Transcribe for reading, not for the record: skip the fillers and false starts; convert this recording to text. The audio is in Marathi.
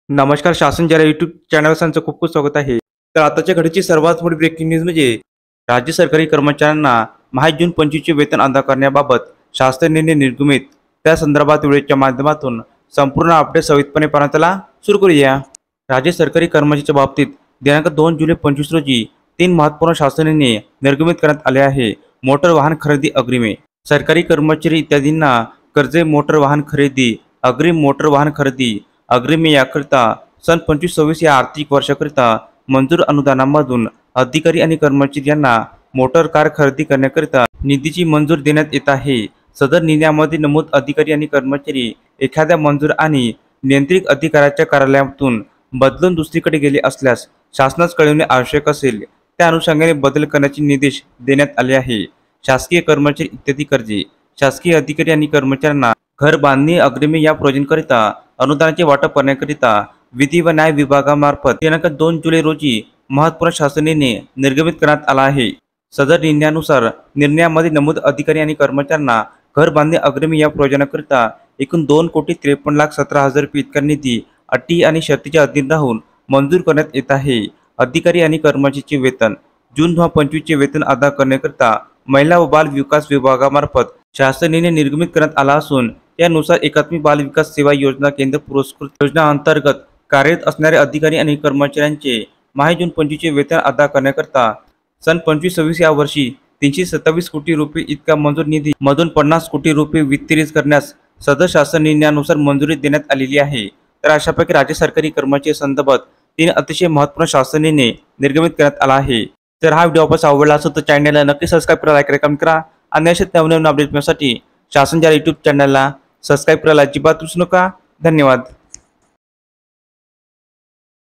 नमस्कार. शासन जरा यूट्यूब चॅनलवर त्यांचं खूप खूप स्वागत आहे. तर आताच्या घडीची सर्वात मोठी ब्रेकिंग न्यूज म्हणजे राज्य सरकारी कर्मचाऱ्यांना माहे जून 25चे वेतन अदा करण्याबाबत शासन निर्णय निर्गमित. त्या संदर्भात व्हिडिओच्या माध्यमातून संपूर्ण अपडेट सविस्तरपणे पाहण्याला सुरू करूया. राज्य सरकारी कर्मचाऱ्यांच्या बाबतीत दिनांक 2 जुलै 25 रोजी 3 महत्त्वपूर्ण शासन निर्णय निर्गमित करण्यात आले आहे. मोटर वाहन खरेदी अग्रिमे. सरकारी कर्मचारी इत्यादींना कर्जे मोटर वाहन खरेदी अग्रिम मोटर वाहन खरेदी अग्रिमे याकरिता सन 25-26 या आर्थिक वर्षाकरिता मंजूर अनुदानामधून अधिकारी आणि कर्मचारी यांना मोटर कार खरेदी करण्याकरिता निधीची मंजूर देण्यात येत आहे. सदर निर्णयामध्ये नमूद अधिकारी आणि कर्मचारी एखाद्या मंजूर आणि नियंत्रित अधिकाऱ्याच्या कार्यालयातून बदलून दुसरीकडे गेले असल्यास शासनास कळविणे आवश्यक असेल. त्या अनुषंगाने बदल करण्याचे निर्देश देण्यात आले आहे. शासकीय कर्मचारी इत्यादी कर्जे. शासकीय अधिकारी आणि कर्मचाऱ्यांना घर बांधणी अग्रिमे या प्रोजेक्टकरिता अनुदानाचे वाटप करण्याकरिता विधी व न्याय विभागामार्फत दिनांक 2 जुलै रोजी महत्त्वपूर्ण शासन निर्णय निर्गमित करण्यात आला आहे. सदर निर्णयानुसार निर्णयामध्ये नमूद अधिकारी आणि कर्मचाऱ्यांना घर बांधणी अग्रिमे या प्रयोजनाकरिता एकूण 2,53,17,000 रुपये इतका निधी अटी आणि शर्तीच्या अधीन राहून मंजूर करण्यात येत आहे. अधिकारी आणि कर्मचाऱ्यांचे वेतन. जून 2025चे वेतन अदा करण्याकरिता महिला व बाल विकास विभागामार्फत शासन निर्णय निर्गमित करण्यात आला असून यानुसार एकात्मिक बाल विकास सेवा योजना केंद्र पुरस्कृत योजना अंतर्गत कार्यरत असणारे अधिकारी आणि कर्मचाऱ्यांचे माहे जून 25चे वेतन अदा करण्याकरिता सन 25-26 या वर्षी 327 कोटी रुपये इतका मंजूर निधी मधून 50 कोटी रुपये वितरित करण्यास सदर शासन निर्णयानुसार मंजुरी देण्यात आलेली आहे. तर अशापैकी राज्य सरकारी कर्मचारी संदर्भात 3 अतिशय महत्त्वपूर्ण शासन निर्णय निर्गमित करण्यात आला आहे. जर हा व्हिडिओ आपल्याला आवडला असेल तर चॅनलला नक्की सबस्क्राईब करा, लाईक करा, कमेंट करा आणि अशाच नवनवीन अपडेट मिळण्यासाठी शासन जरा यूट्यूब चॅनलला सबस्क्राईब करायला अजिबात विसरू नका. धन्यवाद.